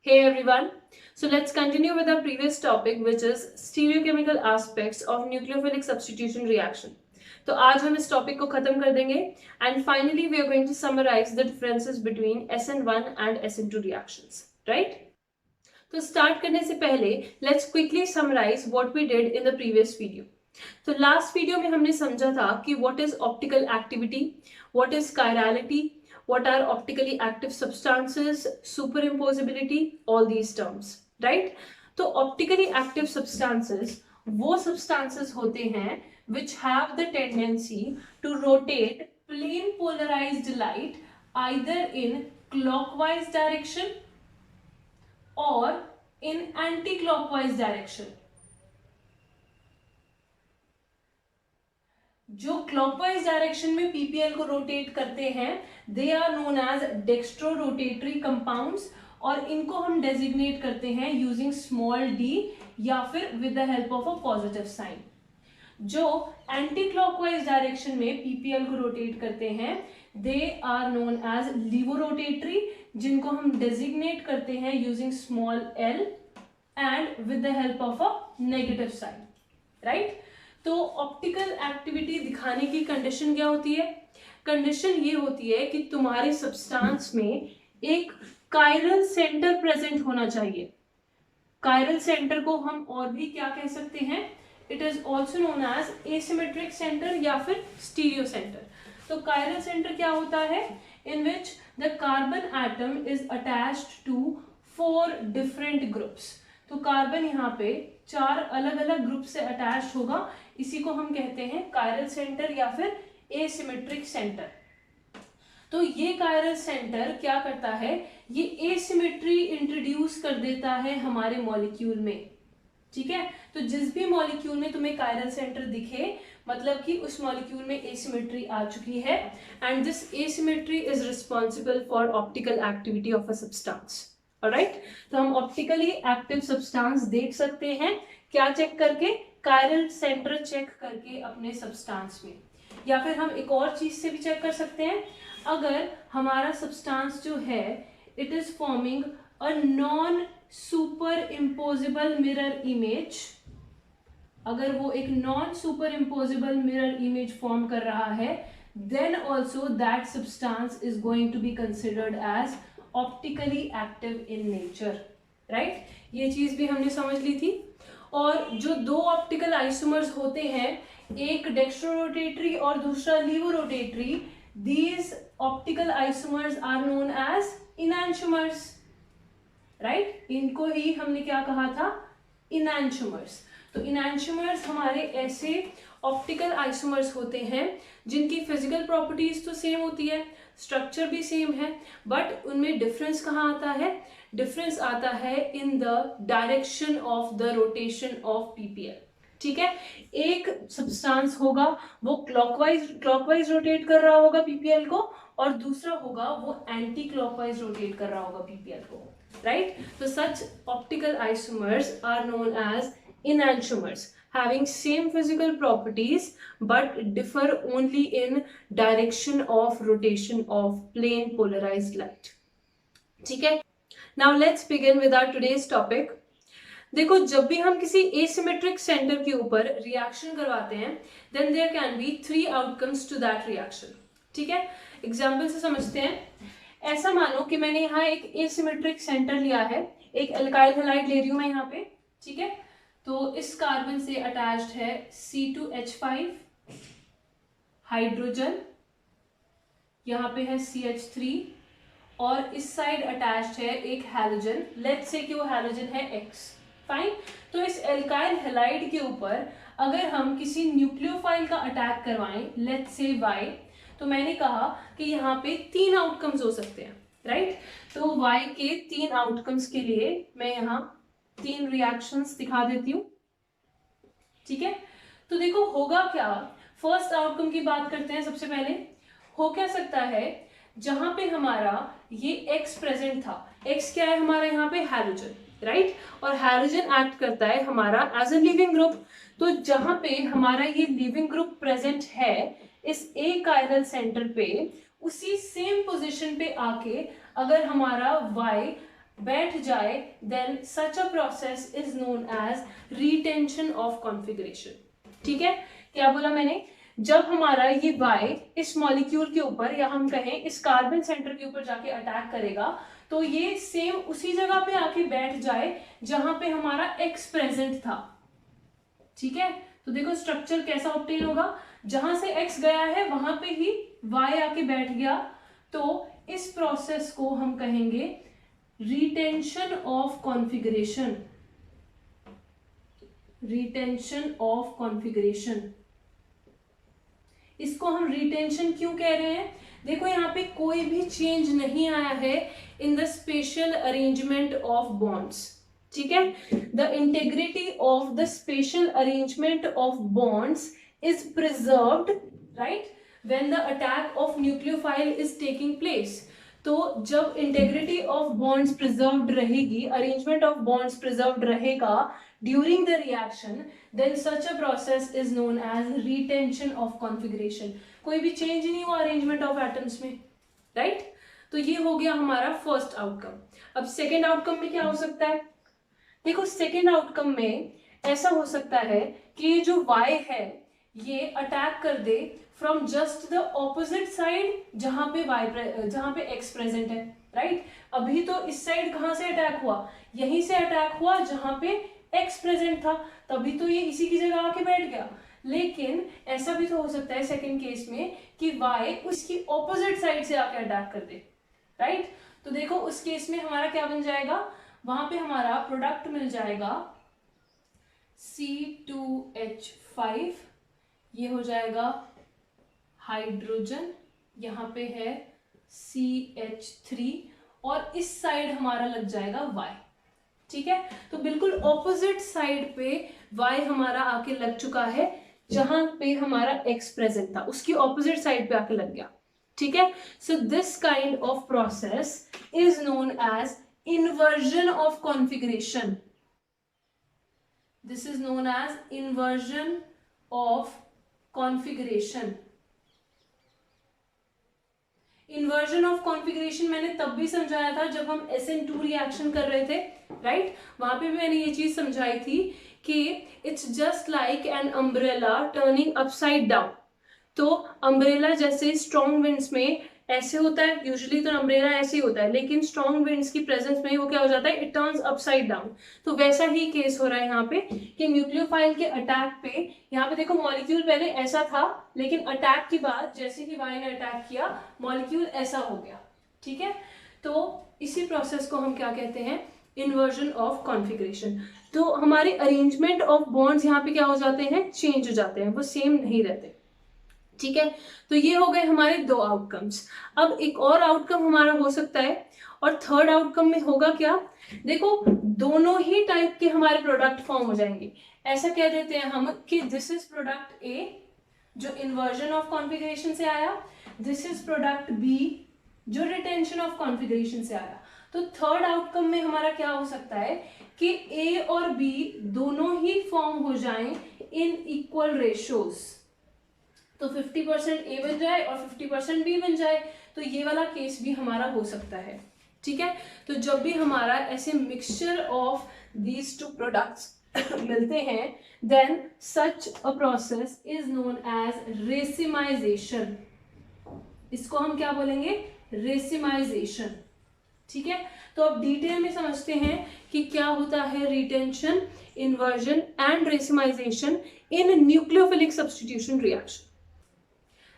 Hey everyone. So let's continue with our previous topic which is stereochemical aspects of nucleophilic substitution reaction. तो आज हम इस topic को खत्म कर देंगे and finally we are going to summarize the differences between SN1 and SN2 reactions, right? तो start करने से पहले let's quickly summarize what we did in the previous video. तो लास्ट वीडियो में हमने समझा था कि what is optical activity, what is chirality, what are optically active substances, superimposability, all these terms, right? तो optically active substances वो substances होते हैं which have the tendency to rotate plane polarized light either in clockwise direction or in anti-clockwise direction. जो clockwise direction में PPL को rotate करते हैं they are known as dextro rotatory compounds और इनको हम डेजिग्नेट करते हैं यूजिंग स्मॉल डी या फिर with the help of a positive sign. जो एंटी क्लॉकवाइज डायरेक्शन में पीपीएल को रोटेट करते हैं they are known as levorotatory जिनको हम डेजिग्नेट करते हैं using small L and with the help of a negative sign, right? तो ऑप्टिकल एक्टिविटी दिखाने की कंडीशन क्या होती है? कंडीशन ये होती है कि तुम्हारे सब्सटेंस में एक कायरल सेंटर प्रेजेंट होना चाहिए. कायरल सेंटर को हम और भी क्या कह सकते हैं? It is also known as asymmetric centre या फिर स्टीरियो सेंटर. तो कायरल सेंटर क्या होता है? In which the carbon atom is attached to 4 different groups. तो कार्बन यहाँ पे 4 अलग अलग ग्रुप से अटैच होगा. इसी को हम कहते हैं कायरल सेंटर या फिर एसिमेट्रिक सेंटर. तो ये कायरल सेंटर क्या करता है? ये एसिमेट्री इंट्रोड्यूस कर देता है हमारे मॉलिक्यूल में. ठीक है, तो जिस भी मॉलिक्यूल में तुम्हें कायरल सेंटर दिखे मतलब कि उस मॉलिक्यूल में एसिमेट्री आ चुकी है and this asymmetry is responsible for optical activity of a substance. Alright, तो हम ऑप्टिकली एक्टिव सब्सटेंस देख सकते हैं क्या चेक करके? कायरल सेंटर चेक करके अपने सब्सटेंस में. या फिर हम एक और चीज से भी चेक कर सकते हैं. अगर हमारा सब्सटेंस जो है it is forming a non super impossible mirror image, अगर वो एक non super impossible mirror image form कर रहा है then also that substance is going to be considered as optically active in nature, right? ये चीज भी हमने समझ ली थी. और जो 2 ऑप्टिकल आइसोमर्स होते हैं, एक डेक्स्ट्रोरोटेटरी और दूसरा laevorotatory, these optical isomers are known as enantiomers, right? इनको ही हमने क्या कहा था? इनैंशोमर्स. तो इनैंशोमर्स हमारे ऐसे ऑप्टिकल आइसोमर्स होते हैं जिनकी फिजिकल प्रॉपर्टीज तो सेम होती है, स्ट्रक्चर भी सेम है, बट उनमें डिफरेंस कहाँ आता है? डिफरेंस आता है in the direction of the rotation of PPL. ठीक है, एक सब्सटेंस होगा वो क्लॉकवाइज रोटेट कर रहा होगा पीपीएल को और दूसरा होगा वो एंटी क्लॉकवाइज रोटेट कर रहा होगा पीपीएल को, राइट? तो such optical isomers are known as enantiomers having same physical properties but differ only in direction of rotation of plane polarized light. ठीक है, now let's begin with our today's topic. देखो, जब भी हम किसी asymmetric center के ऊपर reaction करवाते हैं then there can be 3 outcomes to that reaction. ठीक है, एग्जाम्पल से समझते हैं. ऐसा मानो कि मैंने यहाँ एक asymmetric center लिया है, एक एल्काइल हैलाइड ले रही हूं मैं यहाँ पे. ठीक है, तो इस कार्बन से अटैच्ड है C2H5 हाइड्रोजन, यहाँ पे है CH3 और इस साइड अटैच्ड है एक हैलोजन. लेट्स से कि वो हैलोजन है X. फाइन. तो इस एल्काइल हैलाइड के ऊपर अगर हम किसी न्यूक्लियोफाइल का अटैक करवाएं लेट्स से Y, तो मैंने कहा कि यहाँ पे 3 आउटकम्स हो सकते हैं, राइट? तो Y के 3 आउटकम्स के लिए मैं यहाँ 3 रिएक्शंस दिखा देती हूँ. ठीक है, तो देखो होगा क्या. फर्स्ट आउटकम की बात करते हैं. सबसे पहले हो क्या सकता है, जहां पे हमारा ये X प्रेजेंट था, X क्या है हमारा यहाँ पे? Halogen, right? और हैलोजन एक्ट करता है हमारा एज अ लिविंग ग्रुप. तो जहां पे हमारा ये लिविंग ग्रुप प्रेजेंट है इस ए कायरल सेंटर पे, उसी सेम पोजीशन पे आके अगर हमारा Y बैठ जाए, then such a process is known as retention of configuration. ठीक है, क्या बोला मैंने? जब हमारा ये Y इस मॉलिक्यूल के ऊपर या हम कहें इस कार्बन सेंटर के ऊपर जाके अटैक करेगा, तो ये सेम उसी जगह पे आके बैठ जाए जहां पे हमारा X प्रेजेंट था। ठीक है, तो देखो स्ट्रक्चर कैसा ऑब्टेन होगा, जहां से X गया है वहां पे ही Y आके बैठ गया। तो इस प्रोसेस को हम कहेंगे retention of configuration. Retention of configuration, इसको हम रिटेंशन क्यों कह रहे हैं? देखो यहाँ पे कोई भी चेंज नहीं आया है in the special arrangement of bonds. ठीक है, the integrity of the special arrangement of bonds is preserved, right, when the attack of nucleophile is taking place. तो जब इंटेग्रिटी ऑफ बॉन्ड्स प्रिजर्व्ड रहेगी, अरेंजमेंट ऑफ बॉन्ड्स प्रिजर्व्ड रहेगा during the reaction, then such a process is known as retention of configuration। कोई भी change नहीं हुआ arrangement of atoms में, right? तो ये हो गया हमारा फर्स्ट आउटकम। अब सेकेंड आउटकम में क्या हो सकता है? देखो सेकेंड आउटकम में ऐसा हो सकता है कि ये जो Y है ये अटैक कर दे from just the opposite side जहां पे X प्रेजेंट है, राइट? अभी तो इस साइड कहां से अटैक हुआ? यहीं से अटैक हुआ जहां पे X प्रेजेंट था, तभी तो ये इसी की जगह आके बैठ गया। लेकिन ऐसा भी तो हो सकता है सेकंड केस में कि Y उसकी ऑपोजिट साइड से आके अटैक कर दे, राइट? तो देखो उस केस में हमारा क्या बन जाएगा, वहां पे हमारा प्रोडक्ट मिल जाएगा C2H5, ये हो जाएगा हाइड्रोजन, यहाँ पे है CH3 और इस साइड हमारा लग जाएगा Y। ठीक है, तो बिल्कुल ऑपोजिट साइड पे Y हमारा आके लग चुका है, जहां पे हमारा X प्रेजेंट था उसकी ऑपोजिट साइड पे आके लग गया। ठीक है, so this kind of process is known as inversion of configuration। This is known as inversion of configuration। Inversion of configuration मैंने तब भी समझाया था जब हम SN2 रिएक्शन कर रहे थे, राइट? वहां पे भी मैंने ये चीज समझाई थी कि it's just like an umbrella turning upside down. तो अम्ब्रेला जैसे स्ट्रॉन्ग विंड्स में ऐसे होता है, यूजुअली तो अम्ब्रेला ऐसे ही होता है, लेकिन स्ट्रॉन्ग विंड्स की प्रेजेंस में वो क्या हो जाता है, इट टर्न्स अपसाइड डाउन। तो वैसा ही केस हो रहा है यहाँ पे कि न्यूक्लियोफाइल के अटैक पे, यहाँ पे देखो मॉलिक्यूल पहले ऐसा था, लेकिन अटैक के बाद जैसे ही वाई ने अटैक किया मॉलिक्यूल ऐसा हो गया। ठीक है, तो इसी प्रोसेस को हम क्या कहते हैं, इन्वर्जन ऑफ कॉन्फ़िगरेशन। तो हमारे अरेंजमेंट ऑफ बॉन्ड्स यहाँ पे क्या हो जाते हैं, चेंज हो जाते हैं, वो सेम नहीं रहते। ठीक है, तो ये हो गए हमारे दो आउटकम्स। अब एक और आउटकम हमारा हो सकता है, और थर्ड आउटकम में होगा क्या, देखो दोनों ही टाइप के हमारे प्रोडक्ट फॉर्म हो जाएंगे। ऐसा कह देते हैं हम कि दिस इज प्रोडक्ट ए जो इन्वर्जन ऑफ कॉन्फ़िगरेशन से आया, दिस इज प्रोडक्ट बी जो रिटेंशन ऑफ कॉन्फ़िगरेशन से आया। तो थर्ड आउटकम में हमारा क्या हो सकता है कि ए और बी दोनों ही फॉर्म हो जाएं इन इक्वल रेशियोज। तो 50% ए बन जाए और 50% बी बन जाए, तो ये वाला केस भी हमारा हो सकता है। ठीक है, तो जब भी हमारा ऐसे mixture of these two products मिलते हैं, then such a process is known as racemization. इसको हम क्या बोलेंगे, रेसिमाइजेशन। ठीक है, तो अब डिटेल में समझते हैं कि क्या होता है retention, inversion and racemisation in nucleophilic substitution reaction.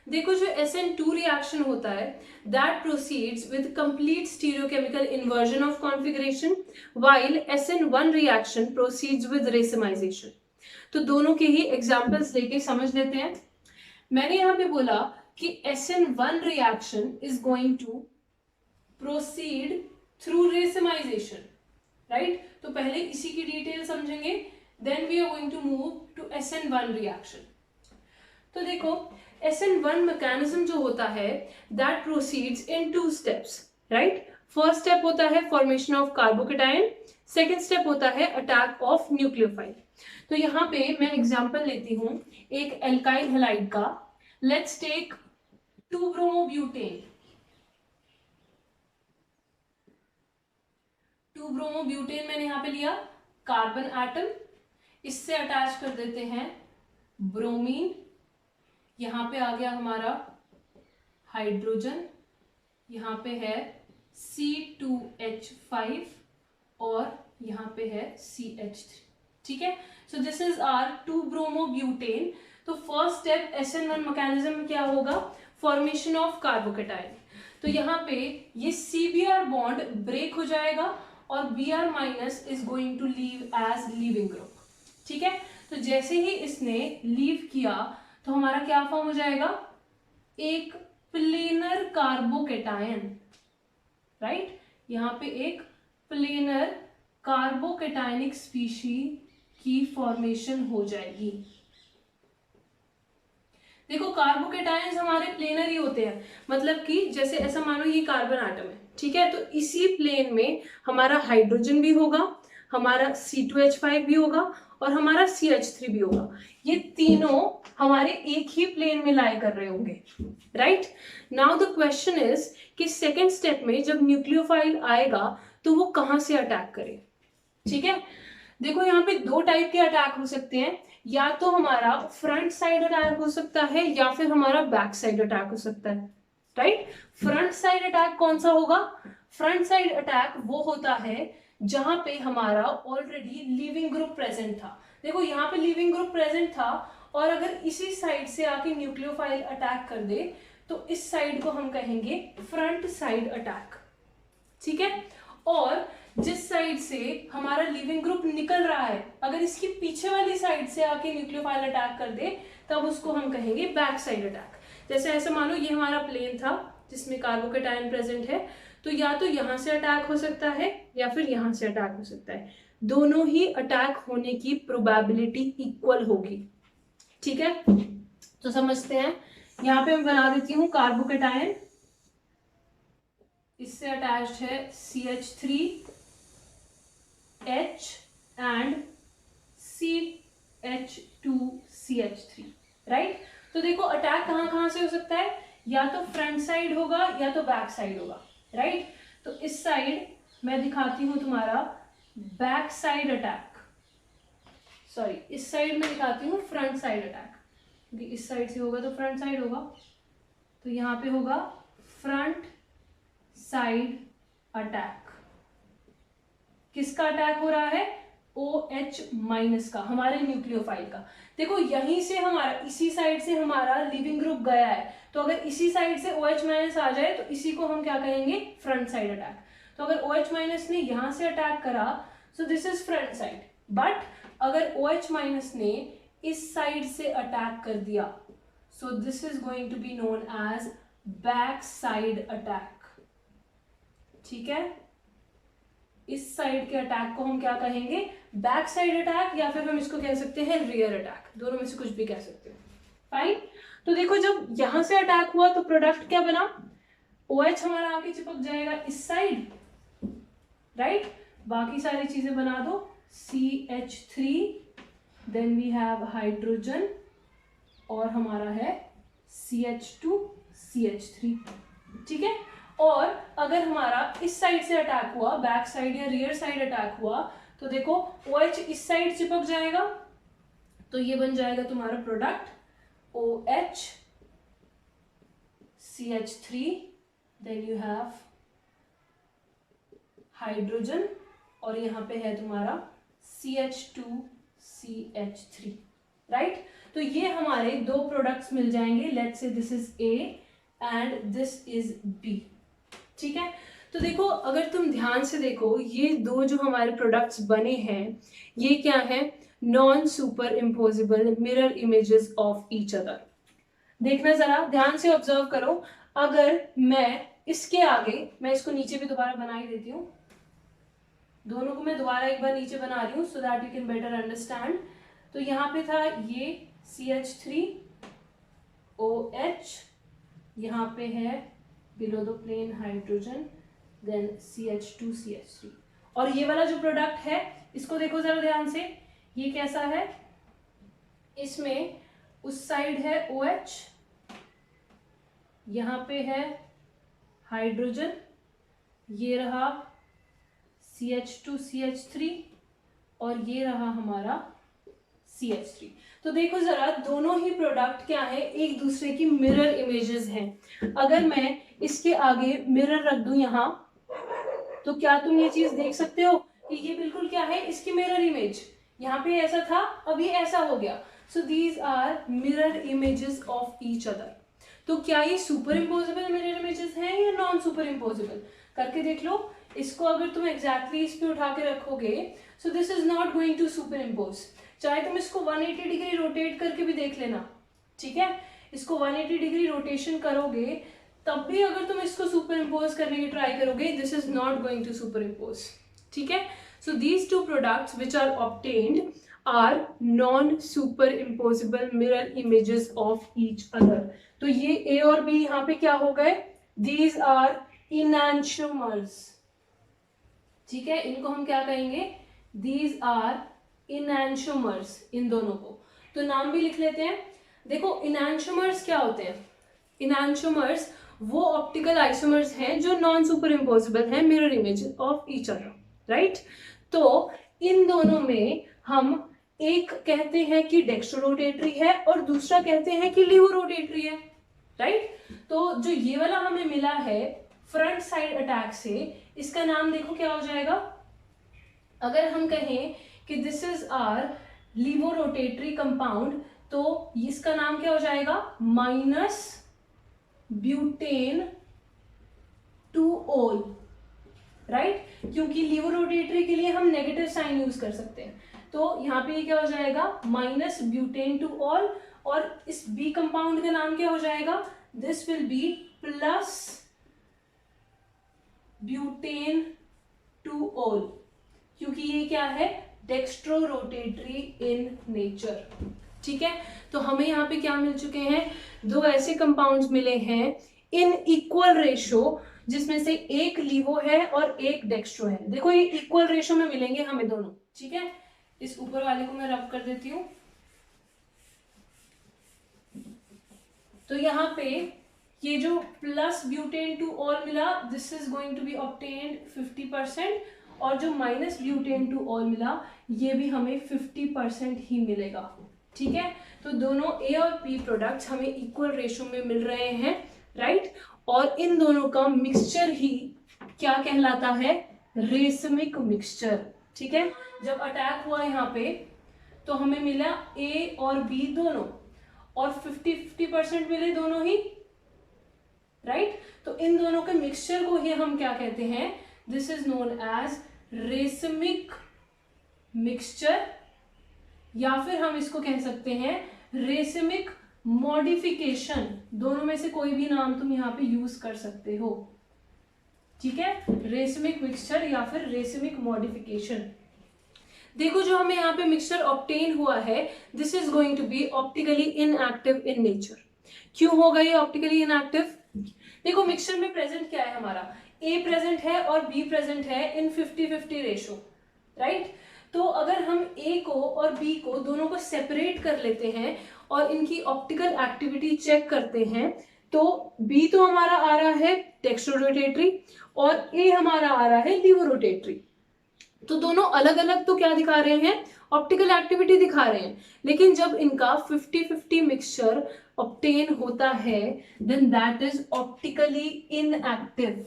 देखो जो SN2 रिएक्शन होता है that proceeds with complete stereochemical inversion of configuration, while SN1 reaction proceeds with racemisation. तो दोनों के ही एग्जांपल्स लेके समझ लेते हैं। मैंने यहाँ पे बोला कि SN1 reaction is going to proceed through racemization, right? तो पहले इसी की डिटेल समझेंगे, then we are going to move to SN1 reaction. तो देखो SN1 मैकेनिज्म जो होता है that proceeds in 2 steps, right? First step होता है formation of carbocation, second step होता है अटैक ऑफ न्यूक्लियोफाइल। तो यहाँ पे मैं एग्जांपल लेती हूँ एक एल्काइल हैलाइड का। Let's take two bromobutane. 2-ब्रोमोब्यूटेन मैंने यहाँ पे लिया कार्बन एटम, इससे अटैच कर देते हैं ब्रोमीन, यहाँ पे आ गया हमारा हाइड्रोजन, यहाँ पे है C2H5 और यहाँ पे है CH3। ठीक है, सो दिस इज आर 2-ब्रोमोब्यूटेन। तो फर्स्ट स्टेप SN1 मैकेनिज्म में क्या होगा, फॉर्मेशन ऑफ कार्बोकेटाइन। तो यहाँ पे ये CBr बॉन्ड ब्रेक हो जाएगा और Br minus is going to leave as leaving group. ठीक है, तो जैसे ही इसने लीव किया तो हमारा क्या फॉर्म हो जाएगा, एक प्लेनर कार्बोकेटायन, राइट। यहाँ पे एक प्लेनर कार्बोकेटायनिक स्पीशी की फॉर्मेशन हो जाएगी। देखो कार्बोकेटायंस हमारे प्लेनर ही होते हैं, मतलब कि जैसे ऐसा मानो ये कार्बन आटम है, ठीक है, तो इसी प्लेन में हमारा हाइड्रोजन भी होगा, हमारा C2H5 भी होगा और हमारा CH3 भी होगा। ये तीनों हमारे एक ही प्लेन में लाई कर रहे होंगे, right. Now the question is कि सेकेंड स्टेप में जब न्यूक्लियोफाइल आएगा तो वो कहाँ से अटैक करे। ठीक है, देखो यहाँ पे दो टाइप के अटैक हो सकते हैं, या तो हमारा फ्रंट साइड अटैक हो सकता है या फिर हमारा बैक साइड अटैक हो सकता है, राइट। फ्रंट साइड अटैक कौन सा होगा, फ्रंट साइड अटैक वो होता है जहां पे हमारा ऑलरेडी लिविंग ग्रुप प्रेजेंट था। देखो यहाँ पे लिविंग ग्रुप प्रेजेंट था और अगर इसी साइड से आके न्यूक्लियोफाइल अटैक कर दे तो इस साइड को हम कहेंगे फ्रंट साइड अटैक। ठीक है, और जिस साइड से हमारा लिविंग ग्रुप निकल रहा है, अगर इसकी पीछे वाली साइड से आके न्यूक्लियोफाइल अटैक कर दे तब उसको हम कहेंगे बैक साइड अटैक। जैसे ऐसे मानो ये हमारा प्लेन था जिसमें कार्बोकेटायन प्रेजेंट है, तो या तो यहां से अटैक हो सकता है या फिर यहां से अटैक हो सकता है, दोनों ही अटैक होने की प्रोबेबिलिटी इक्वल होगी। ठीक है, तो समझते हैं। यहाँ पे मैं बना देती हूँ कार्बोकेटायन, इससे अटैच्ड है CH3H एंड CH2CH3, राइट। तो देखो अटैक कहाँ कहाँ से हो सकता है, या तो फ्रंट साइड होगा या तो बैक साइड होगा, राइट। तो इस साइड मैं दिखाती हूं तुम्हारा बैक साइड अटैक, सॉरी इस साइड में दिखाती हूँ फ्रंट साइड अटैक, क्योंकि इस साइड से होगा तो फ्रंट साइड होगा। तो यहाँ पे होगा फ्रंट साइड अटैक। किसका अटैक हो रहा है, OH माइनस का, हमारे न्यूक्लियोफाइल का। देखो यहीं से हमारा, इसी साइड से हमारा लिविंग ग्रुप गया है, तो अगर इसी साइड से OH माइनस आ जाए तो इसी को हम क्या कहेंगे, फ्रंट साइड अटैक। तो अगर OH माइनस ने यहां से अटैक करा so this is front side, but अगर OH माइनस ने इस साइड से अटैक कर दिया so this is going to be known as back side attack. ठीक है, इस साइड के अटैक को हम क्या कहेंगे, बैक साइड अटैक, या फिर हम इसको कह सकते हैं रियर अटैक, दोनों में से कुछ भी कह सकते हैं। फाइन, तो देखो जब यहां से अटैक हुआ तो प्रोडक्ट क्या बना, OH हमारा आके चिपक जाएगा इस साइड, राइट। बाकी सारी चीजें बना दो, CH3, then we have hydrogen और हमारा है CH2CH3। ठीक है, और अगर हमारा इस साइड से अटैक हुआ, बैक साइड या रियर साइड अटैक हुआ, तो देखो OH इस साइड चिपक जाएगा, तो ये बन जाएगा तुम्हारा product OH CH3, then you have hydrogen और यहाँ पे है तुम्हारा CH2CH3, राइट। तो ये हमारे दो प्रोडक्ट्स मिल जाएंगे, let's say this is A and this is B। ठीक है, तो देखो अगर तुम ध्यान से देखो, ये दो जो हमारे प्रोडक्ट्स बने हैं ये क्या है, non super impossible mirror images of each other. देखना जरा ध्यान से ऑब्जर्व करो, अगर मैं इसके आगे, मैं इसको नीचे भी दोबारा बना ही देती हूँ, दोनों को मैं दोबारा एक बार नीचे बना रही हूँ so that you can better understand. तो यहाँ पे था ये CH3OH, यहाँ पे है below the plane hydrogen, then CH2CH3, और ये वाला जो प्रोडक्ट है इसको देखो जरा ध्यान से, ये कैसा है, इसमें उस साइड है OH, यहाँ पे है हाइड्रोजन, ये रहा CH2 CH3 और ये रहा हमारा CH3। तो देखो जरा, दोनों ही प्रोडक्ट क्या है, एक दूसरे की मिरर इमेजेस हैं। अगर मैं इसके आगे मिरर रख दूं यहाँ, तो क्या तुम ये चीज देख सकते हो कि ये बिल्कुल क्या है, इसकी मिरर इमेज। यहाँ पे ऐसा था, अभी ऐसा हो गया। So these are mirror images of each other. तो क्या ये सुपर इम्पोजेबल मिरर इमेजेस हैं या नॉन सुपर इम्पोजेबल, करके देख लो। इसको अगर तुम एग्जैक्टली इस पे उठा के रखोगे, so this is not going to super impose. चाहे तुम इसको 180 डिग्री रोटेट करके भी देख लेना, ठीक है। इसको 180 डिग्री रोटेशन करोगे, तब भी अगर तुम इसको सुपर इम्पोज करने की ट्राई करोगे, this is not going to super impose, ठीक है। So these two products which are obtained are non super imposable mirror images of each other. तो ये ए और बी यहाँ पे क्या हो गए, दीज आर इनैंशोमर्स, ठीक है। इनको हम क्या कहेंगे, दीज आर इनैंशोमर्स, इन दोनों को। तो नाम भी लिख लेते हैं। देखो इनैंशोमर्स क्या होते हैं, इनैंशोमर्स वो ऑप्टिकल आइसोमर्स हैं जो नॉन सुपर इम्पोजेबल हैं mirror image of each other, right. तो इन दोनों में हम एक कहते हैं कि डेक्स्ट्रोरोटेटरी है और दूसरा कहते हैं कि लीवोरोटेटरी है, राइट। तो जो ये वाला हमें मिला है फ्रंट साइड अटैक से, इसका नाम देखो क्या हो जाएगा। अगर हम कहें कि दिस इज आर लीवोरोटेटरी कंपाउंड, तो इसका नाम क्या हो जाएगा, माइनस ब्यूटेन टू ओल, राइट। क्योंकि लीवोरोटेटरी के लिए हम नेगेटिव साइन यूज कर सकते हैं, तो यहाँ पे ये क्या हो जाएगा, माइनस ब्यूटेन टू ऑल। और इस बी कंपाउंड का नाम क्या हो जाएगा, this will be plus butane two all, क्योंकि ये क्या है, डेक्स्ट्रोरोटेटरी इन नेचर, ठीक है। तो हमें यहाँ पे क्या मिल चुके हैं, दो ऐसे कंपाउंड्स मिले हैं इन इक्वल रेशो, जिसमें से एक लीवो है और एक डेक्स्ट्रो है। देखो ये इक्वल रेशो में मिलेंगे हमें दोनों, ठीक है। इस ऊपर वाले को मैं रब कर देती हूँ। तो यहाँ पे ये जो प्लस ब्यूटेन टू ऑल मिला, this is going to be obtained 50%, और जो माइनस ब्यूटेन टू ऑल मिला, ये भी हमें 50% ही मिलेगा, ठीक है। तो दोनों ए और बी प्रोडक्ट्स हमें इक्वल रेशो में मिल रहे हैं, राइट। और इन दोनों का मिक्सचर ही क्या कहलाता है, रेसमिक मिक्सचर, ठीक है। जब अटैक हुआ यहाँ पे, तो हमें मिला ए और बी दोनों, और 50-50% मिले दोनों ही, राइट। तो इन दोनों के मिक्सचर को ही हम क्या कहते हैं, this is known as racemic mixture, या फिर हम इसको कह सकते हैं रेसमिक मॉडिफिकेशन। दोनों में से कोई भी नाम तुम यहाँ पे यूज कर सकते हो, ठीक है। रेसमिक मिक्सचर या फिर रेसमिक मॉडिफिकेशन। देखो जो हमें यहाँ पे मिक्सचर ऑब्टेन हुआ है, this is going to be optically inactive in nature. क्यों होगा ये ऑप्टिकली इनएक्टिव, देखो मिक्सचर में प्रेजेंट क्या है, हमारा ए प्रेजेंट है और बी प्रेजेंट है इन 50-50 रेशो, राइट। तो अगर हम ए को और बी को दोनों को सेपरेट कर लेते हैं और इनकी ऑप्टिकल एक्टिविटी चेक करते हैं, तो बी तो हमारा आ रहा है डेक्स्ट्रोरोटेटरी और ए हमारा आ रहा है लीवोरोटेटरी। तो दोनों अलग अलग तो क्या दिखा रहे हैं, ऑप्टिकल एक्टिविटी दिखा रहे हैं, लेकिन जब इनका 50-50 मिक्सचर ऑब्टेन होता है, then that is optically inactive.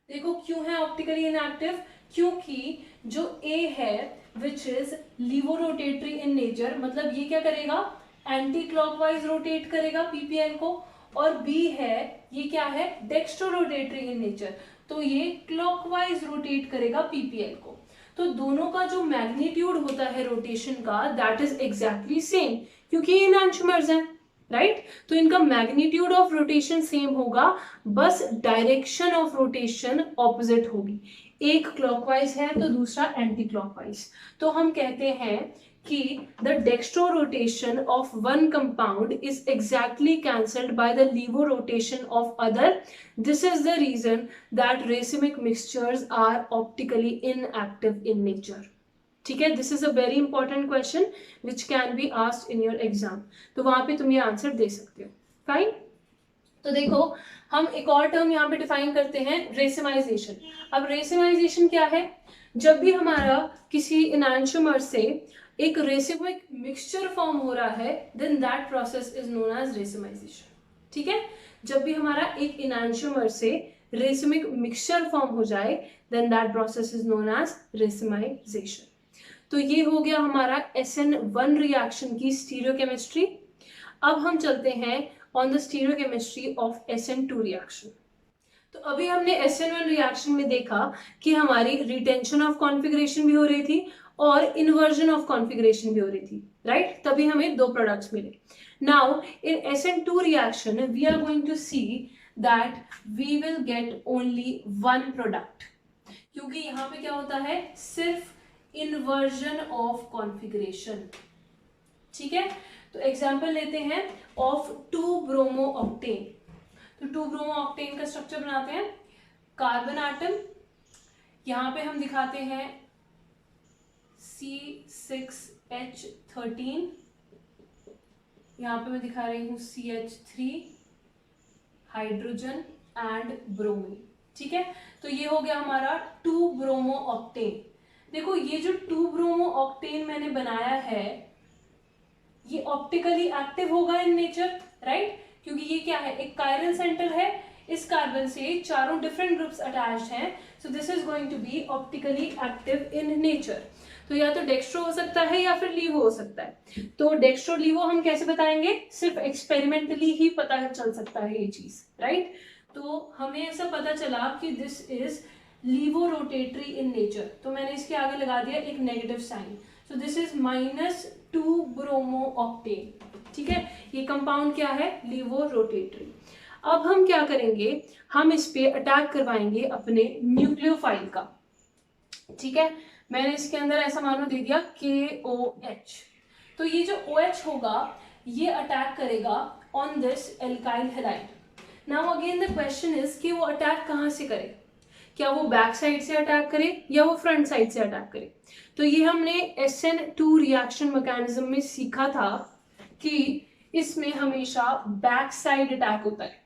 देखो क्यों है ऑप्टिकली इनएक्टिव, क्योंकि जो ए है विच इज लीवोरोटेटरी इन नेचर, मतलब ये क्या करेगा, एंटी क्लॉकवाइज रोटेट करेगा पीपीएल को, और बी है, ये क्या है, डेक्स्ट्रोरोटेटरी इन नेचर, तो ये क्लॉकवाइज रोटेट करेगा पीपीएल को। तो दोनों का जो मैग्नीट्यूड होता है रोटेशन का, दैट इज एग्जैक्टली सेम, क्योंकि ये एनांशोमर्स हैं, राइट। तो इनका मैग्नीट्यूड ऑफ रोटेशन सेम होगा, बस डायरेक्शन ऑफ रोटेशन ऑपोजिट होगी, एक क्लॉकवाइज है तो दूसरा एंटी क्लॉकवाइज। तो हम कहते हैं कि the dextrorotation of one compound is exactly cancelled by the levorotation of other. This is the reason that racemic mixtures are optically inactive in nature. ठीक है, this is a very important question which can be asked in your exam. तो वहां पे तुम ये answer दे सकते हो, fine. तो देखो हम एक और टर्म यहाँ पे डिफाइन करते हैं, रेसिमाइजेशन। अब रेसिमाइजेशन क्या है? जब भी हमारा किसी इनैंशियोमर से एक रेसिमिक मिक्सचर फॉर्म हो रहा है, then that process is known as racemization. ठीक है, जब भी हमारा एक इनैंशियोमर से रेसिमिक मिक्सचर फॉर्म हो जाए, then that process is known as racemization. तो ये हो गया हमारा SN1 रिएक्शन की स्टीरियोकेमिस्ट्री। अब हम चलते हैं on the stereochemistry of SN2 reaction. तो अभी हमने SN1 रिएक्शन में देखा कि हमारी रिटेंशन ऑफ कॉन्फ़िगरेशन भी हो रही थी और इन्वर्जन ऑफ कॉन्फ़िगरेशन भी हो रही थी, राइट? तभी हमें दो प्रोडक्ट्स मिले। Now in SN2 reaction we are going to see that we will get only one product, क्योंकि यहाँ पे क्या होता है, सिर्फ इन्वर्जन ऑफ कॉन्फ़िगरेशन। ठीक है, तो एग्जाम्पल लेते हैं ऑफ 2-ब्रोमो ऑक्टेन। तो 2-ब्रोमो ऑक्टेन का स्ट्रक्चर बनाते हैं, कार्बन एटम, यहां पे हम दिखाते हैं C6H13, यहां पे मैं दिखा रही हूं CH3, हाइड्रोजन एंड ब्रोमीन। ठीक है, तो ये हो गया हमारा 2-ब्रोमो ऑक्टेन। देखो ये जो 2-ब्रोमो ऑक्टेन मैंने बनाया है, ये ऑप्टिकली एक्टिव होगा इन नेचर, राइट? क्योंकि ये क्या है, एक कायरल सेंटर है, इस कार्बन से चारों डिफरेंट ग्रुप्स अटैच्ड हैं, so this is going to be optically active in nature. तो या तो डेक्स्ट्रो हो सकता है या फिर लीवो हो सकता है। तो डेक्स्ट्रो लीवो हम कैसे बताएंगे? सिर्फ एक्सपेरिमेंटली ही पता चल सकता है ये चीज, राइट? तो हमें ऐसा पता चला कि this is laevorotatory in nature, तो मैंने इसके आगे लगा दिया एक negative sign. So this is -minus two bromooctane. ठीक है, ये कंपाउंड क्या है, लीवो रोटेटरी। अब हम क्या करेंगे, हम इस पे अटैक करवाएंगे अपने न्यूक्लियोफाइल का। ठीक है, मैंने इसके अंदर ऐसा मानो दे दिया KOH। तो ये जो OH होगा ये अटैक करेगा on this alkyl halide. Now again the question is कि वो अटैक कहाँ से करे, क्या वो बैक साइड से अटैक करे या वो फ्रंट साइड से अटैक करे? तो ये हमने SN2 रिएक्शन मैकेनिज्म में सीखा था कि इसमें हमेशा बैक साइड अटैक होता है,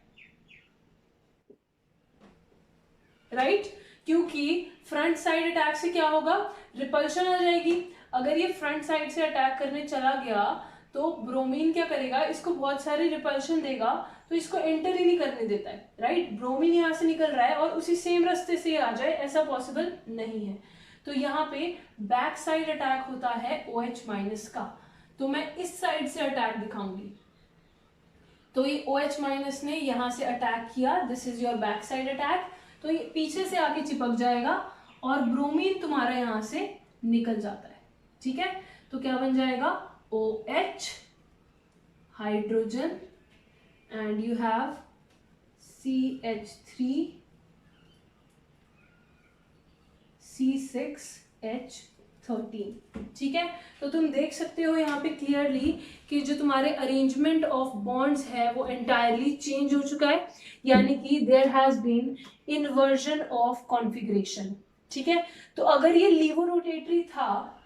राइट? क्योंकि फ्रंट साइड अटैक से क्या होगा, रिपल्शन आ जाएगी। अगर ये फ्रंट साइड से अटैक करने चला गया तो ब्रोमीन क्या करेगा, इसको बहुत सारी रिपल्शन देगा, तो इसको एंटर ही नहीं करने देता है, राइट? ब्रोमीन यहाँ से निकल रहा है और उसी सेम रास्ते से आ जाए, ऐसा पॉसिबल नहीं है। तो यहाँ पे बैक साइड अटैक होता है OH- का। तो मैं इस साइड से अटैक दिखाऊंगी, तो ये OH- ने यहाँ से अटैक किया, this is your back side attack. तो ये पीछे से आके चिपक जाएगा और ब्रोमीन तुम्हारा यहाँ से निकल जाता है। ठीक है, तो क्या बन जाएगा, OH, hydrogen, and you have CH3, C6H13। ठीक है, तो तुम देख सकते हो यहाँ पे क्लियरली कि जो तुम्हारे अरेंजमेंट ऑफ बॉन्ड्स है वो एंटायरली चेंज हो चुका है, यानी कि there has been inversion of configuration. ठीक है, तो अगर ये लीवो रोटेटरी था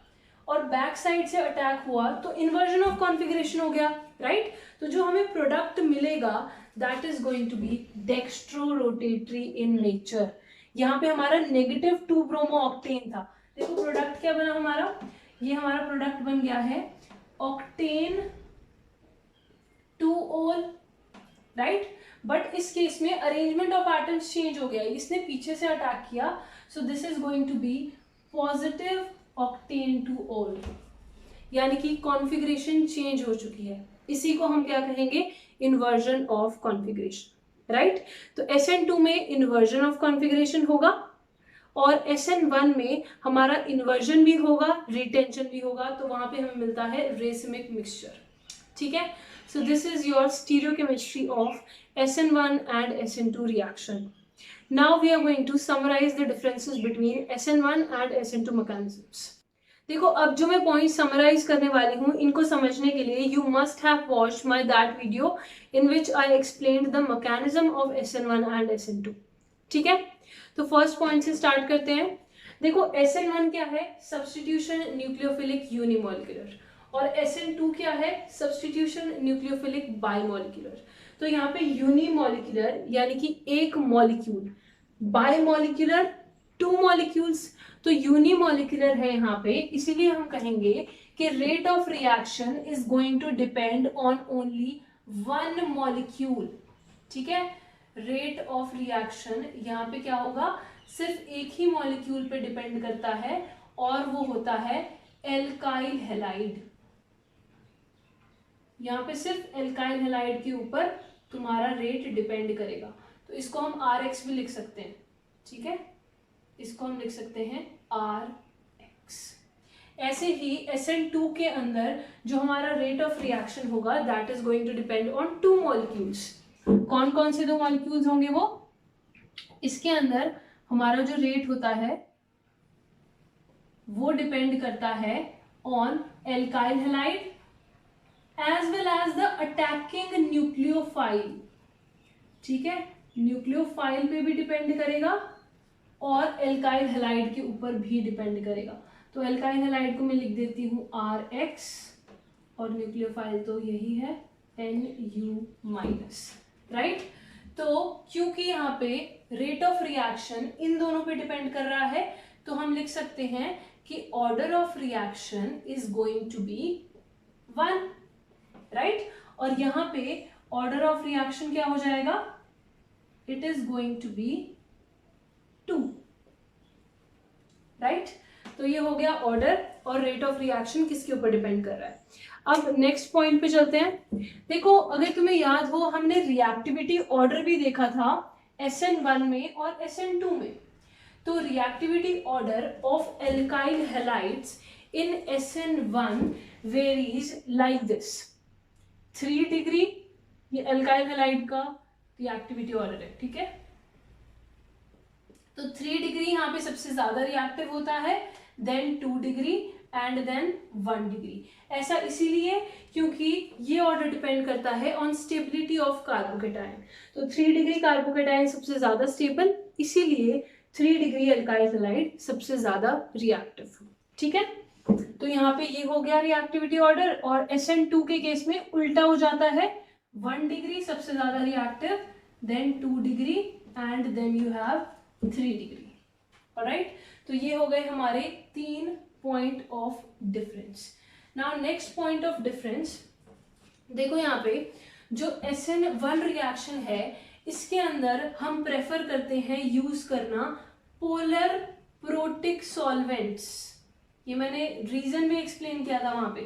और बैक साइड से अटैक हुआ तो इन्वर्जन ऑफ कॉन्फ़िगरेशन हो गया, राइट? तो जो हमें प्रोडक्ट मिलेगा that is going to be dextro rotatory in nature. यहाँ पे हमारा -2-ब्रोमो ऑक्टेन था, देखो प्रोडक्ट क्या बना हमारा, ये हमारा प्रोडक्ट बन गया है ऑक्टेन 2-ol, राइट? बट इस केस में अरेंजमेंट ऑफ एटम्स चेंज हो गया, इसने पीछे से अटैक किया, so this is going to be positive octane 2-ol, यानी कि कॉन्फ़िगरेशन चेंज हो चुकी है। इसी को हम क्या कहेंगे, इन्वर्जन ऑफ कॉन्फ़िगरेशन, राइट? तो SN2 में इन्वर्जन ऑफ कॉन्फ़िगरेशन होगा और SN1 में हमारा इन्वर्जन भी होगा, रिटेंशन भी होगा, तो वहां पे हमें मिलता है रेसिमिक मिक्सचर। ठीक है, so this is your stereochemistry of SN1 and SN2 reaction. Now we are going to summarize the differences between SN1 and SN2 mechanisms. देखो अब जो मैं पॉइंट समराइज करने वाली हूँ इनको समझने के लिए you must have watched my that video in which I explained the mechanism of SN1 and SN2। ठीक है, तो फर्स्ट पॉइंट से स्टार्ट करते हैं। देखो SN1 क्या है, सब्स्टिट्यूशन न्यूक्लियोफिलिक यूनिमोलिकुलर, और SN2 क्या है, सब्स्टिट्यूशन न्यूक्लियोफिलिक बाइमोलिकुलर। तो यहाँ पे यूनिमॉलिक्यूलर यानी कि एक मॉलिक्यूल, बायमॉलिक्यूलर 2 मॉलिक्यूल्स, तो यूनिमॉलिक्यूलर है यहाँ पे, इसीलिए हम कहेंगे कि rate of reaction is going to depend on only 1 molecule. ठीक है, रेट ऑफ रिएक्शन यहाँ पे क्या होगा, सिर्फ एक ही मॉलिक्यूल पे डिपेंड करता है और वो होता है एल्काइल हैलाइड। यहाँ पे सिर्फ एल्काइल हैलाइड के ऊपर तुम्हारा रेट डिपेंड करेगा। तो इसको हम Rx भी लिख सकते हैं। ठीक है, इसको हम लिख सकते हैं Rx। ऐसे ही SN2 के अंदर जो हमारा रेट ऑफ रिएक्शन होगा that is going to depend on 2 molecules. कौन कौन से 2 मॉलिक्यूल्स होंगे वो, इसके अंदर हमारा जो रेट होता है वो डिपेंड करता है on alkyl halide as well as the attacking nucleophile. ठीक है, न्यूक्लियोफाइल पे भी डिपेंड करेगा और एल्काइल हैलाइड के ऊपर भी डिपेंड करेगा। तो एल्काइल हैलाइड को मैं लिख देती हूँ Rx और न्यूक्लियोफाइल तो यही है Nu-, राइट। तो क्योंकि यहाँ पे रेट ऑफ रिएक्शन इन दोनों पे डिपेंड कर रहा है तो हम लिख सकते हैं कि order of reaction is going to be 1, right. और यहाँ पे ऑर्डर ऑफ रिएक्शन क्या हो जाएगा, it is going to be 2, right. तो ये हो गया ऑर्डर और रेट ऑफ रिएक्शन किसके ऊपर डिपेंड कर रहा है। अब नेक्स्ट पॉइंट पे चलते हैं। देखो अगर तुम्हें याद हो हमने रिएक्टिविटी ऑर्डर भी देखा था SN1 में और SN2 में। तो reactivity order of alkyl halides in SN1 varies like this. 3 degree ये एल्काइल हैलाइड का रिएक्टिविटी ऑर्डर है। ठीक है, तो 3 डिग्री यहाँ पे सबसे ज्यादा रिएक्टिव होता है, then 2 degree and then 1 degree. ऐसा इसीलिए क्योंकि ये ऑर्डर डिपेंड करता है ऑन स्टेबिलिटी ऑफ कार्बोकेटायन। तो 3 डिग्री कार्बोकेटायन सबसे ज्यादा स्टेबल, इसीलिए 3 डिग्री एल्काइल हैलाइड सबसे ज्यादा रिएक्टिव। ठीक है, तो यहाँ पे ये हो गया रिएक्टिविटी ऑर्डर। और SN2 के केस में उल्टा हो जाता है, 1 डिग्री सबसे ज्यादा reactive, then 2 degree and then you have 3 degree. Alright, तो ये हो गए हमारे 3 point of difference. Now next point of difference, देखो यहाँ पे जो SN1 रिएक्शन है इसके अंदर हम प्रेफर करते हैं यूज करना पोलर प्रोटिक सॉल्वेंट्स। ये मैंने रीजन में एक्सप्लेन किया था वहां पे।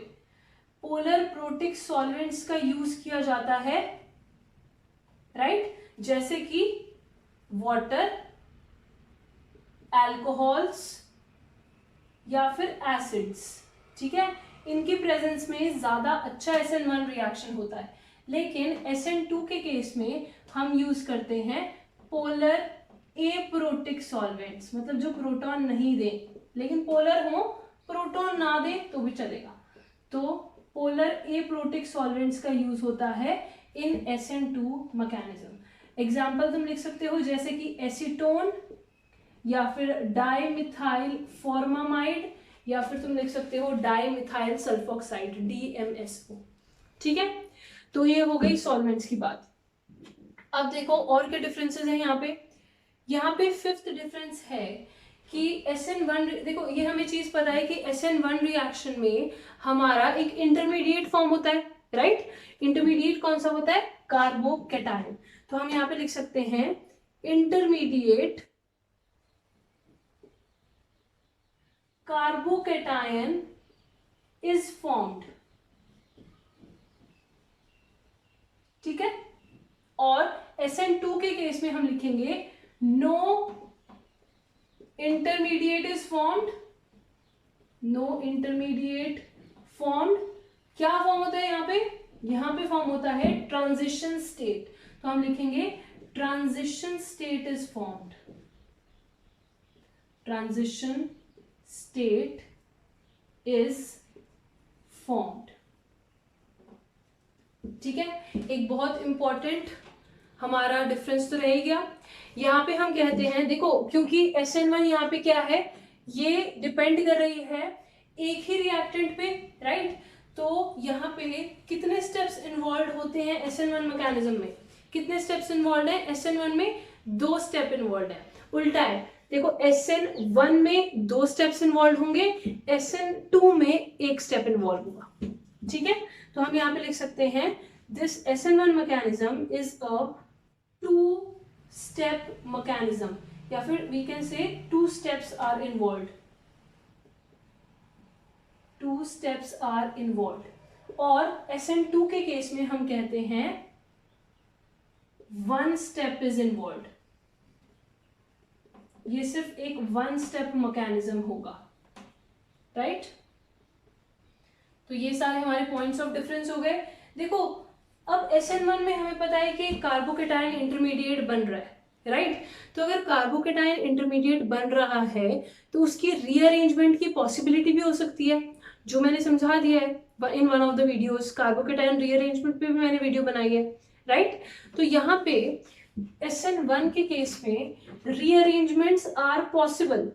पोलर प्रोटिक सॉल्वेंट्स का यूज किया जाता है, राइट, जैसे कि वाटर, अल्कोहल्स या फिर एसिड्स। ठीक है, इनके प्रेजेंस में ज्यादा अच्छा SN1 रिएक्शन होता है। लेकिन SN2 के केस में हम यूज करते हैं पोलर एप्रोटिक सॉल्वेंट्स, मतलब जो प्रोटॉन नहीं दे, लेकिन पोलर हो, प्रोटॉन ना दे तो भी चलेगा। तो पोलर एप्रोटिक सॉल्वेंट्स का यूज होता है इन SN2 मैकेनिज्म। एग्जाम्पल तुम लिख सकते हो जैसे कि एसीटोन या फिर डाइमिथाइल फॉर्मामाइड या फिर तुम लिख सकते हो डाइमिथाइल सल्फोक्साइड DMSO। ठीक है, तो ये हो गई सॉल्वेंट्स की बात। अब देखो और क्या डिफरेंसेस हैं यहाँ पे 5th डिफरेंस है कि SN1, देखो ये हमें चीज पता है कि SN1 रिएक्शन में हमारा एक इंटरमीडिएट फॉर्म होता है, राइट। इंटरमीडिएट कौन सा होता है, कार्बोकेटायन। तो हम यहाँ पे लिख सकते हैं इंटरमीडिएट कार्बोकेटायन इज फॉर्म्ड। ठीक है, और SN2 के केस में हम लिखेंगे no intermediate is formed, no intermediate formed. क्या फॉर्म होता है यहाँ पे फॉर्म होता है ट्रांजिशन स्टेट। तो हम लिखेंगे transition state is formed, transition state is formed. ठीक है, एक बहुत इंपॉर्टेंट हमारा डिफरेंस तो रह गया। यहाँ पे हम कहते हैं, देखो क्योंकि SN1 यहाँ पे क्या है, ये डिपेंड कर रही है एक ही रिएक्टेंट पे, राइट। तो यहाँ पे कितने स्टेप्स इन्वॉल्व होते हैं SN1 मैकेनिज्म में, कितने स्टेप्स इन्वॉल्व है? SN1 में 2 स्टेप इन्वॉल्व है। उल्टा है, देखो SN1 में 2 स्टेप्स इन्वॉल्व होंगे, SN2 में 1 स्टेप इन्वॉल्व होगा। ठीक है, तो हम यहाँ पे लिख सकते हैं this SN1 mechanism is a 2 step mechanism, या फिर we can say 2 steps are involve, 2 steps are involve. और SN2 के केस में हम कहते हैं 1 स्टेप इज इन्वॉल्व, ये सिर्फ एक 1 स्टेप मैकेनिज्म होगा, राइट? तो ये सारे हमारे पॉइंट्स ऑफ डिफरेंस हो गए। देखो अब SN1 में हमें पता है कि कार्बोकेटाइन इंटरमीडिएट बन रहा है, राइट? तो अगर कार्बोकेटाइन इंटरमीडिएट बन रहा है तो उसकी रीअरेंजमेंट की पॉसिबिलिटी भी हो सकती है, जो मैंने समझा दिया है in one of the videos. Carbocation rearrangement पे भी मैंने वीडियो बनाई है, राइट? तो यहाँ पे SN1 के केस में रीअरेंजमेंट्स आर पॉसिबल,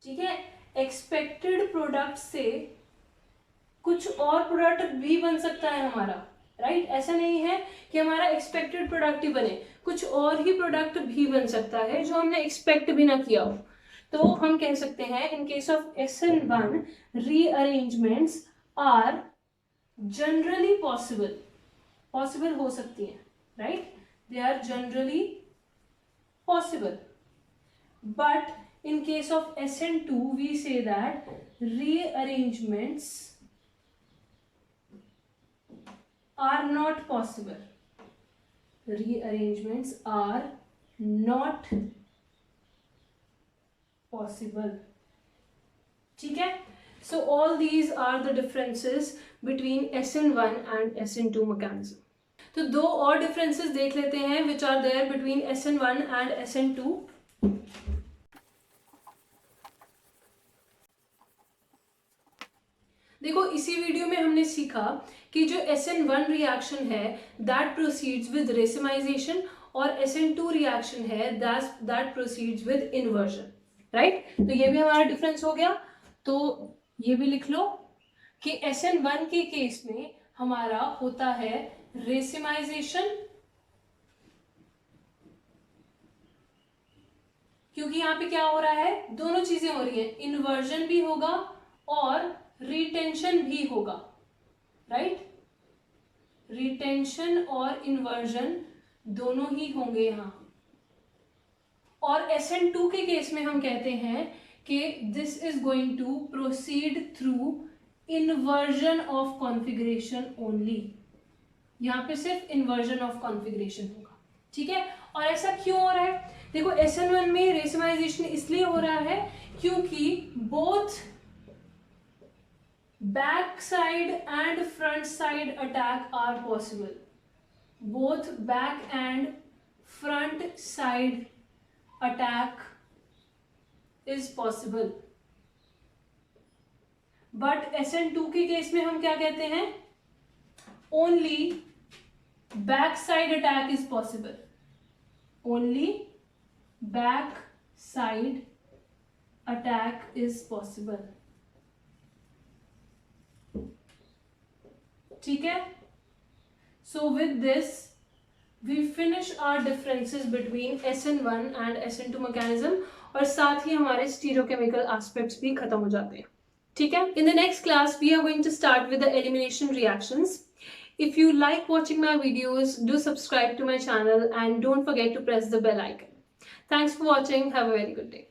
ठीक है? एक्सपेक्टेड प्रोडक्ट से कुछ और प्रोडक्ट भी बन सकता है हमारा, राइट? ऐसा नहीं है कि हमारा एक्सपेक्टेड प्रोडक्ट ही बने, कुछ और ही प्रोडक्ट भी बन सकता है जो हमने एक्सपेक्ट भी ना किया हो। तो हम कह सकते हैं in case of SN1 rearrangements are generally possible, possible हो सकती हैं, right? They are generally possible, but in case of SN2 we say that rearrangements are not possible, rearrangements are not possible, ठीक है? So all these are the differences between SN1 and SN2 mechanism. तो 2 और differences देख लेते हैं which are there between SN1 and SN2। देखो इसी video में हमने सीखा कि जो SN1 रिएक्शन है दैट प्रोसीड्स विद रेसिमाइजेशन और SN2 रिएक्शन है that proceeds with inversion, right? तो ये भी हमारा डिफरेंस हो गया। तो ये भी लिख लो कि SN1 के केस में हमारा होता है रेसिमाइजेशन, क्योंकि यहां पे क्या हो रहा है, दोनों चीजें हो रही है, इन्वर्जन भी होगा और रिटेंशन भी होगा, राइट? रिटेंशन और इन्वर्जन दोनों ही होंगे यहां। और SN2 के केस में हम कहते हैं कि this is going to proceed through inversion of configuration only, यहाँ पे सिर्फ इन्वर्जन ऑफ कॉन्फ़िगरेशन होगा, ठीक है? और ऐसा क्यों हो रहा है? देखो SN1 में रेसिमाइजेशन इसलिए हो रहा है क्योंकि both back side and front side attack are possible, both back and front side attack is possible. But SN2 के केस में हम क्या कहते हैं, only backside attack is possible, only backside attack is possible, ठीक है? So with this we finish our differences between SN1 and SN2 mechanism और साथ ही हमारे stereochemical aspects भी खत्म हो जाते हैं, ठीक है? In the next class we are going to start with the elimination reactions. If you like watching my videos, do subscribe to my channel and don't forget to press the bell icon. Thanks for watching. Have a very good day.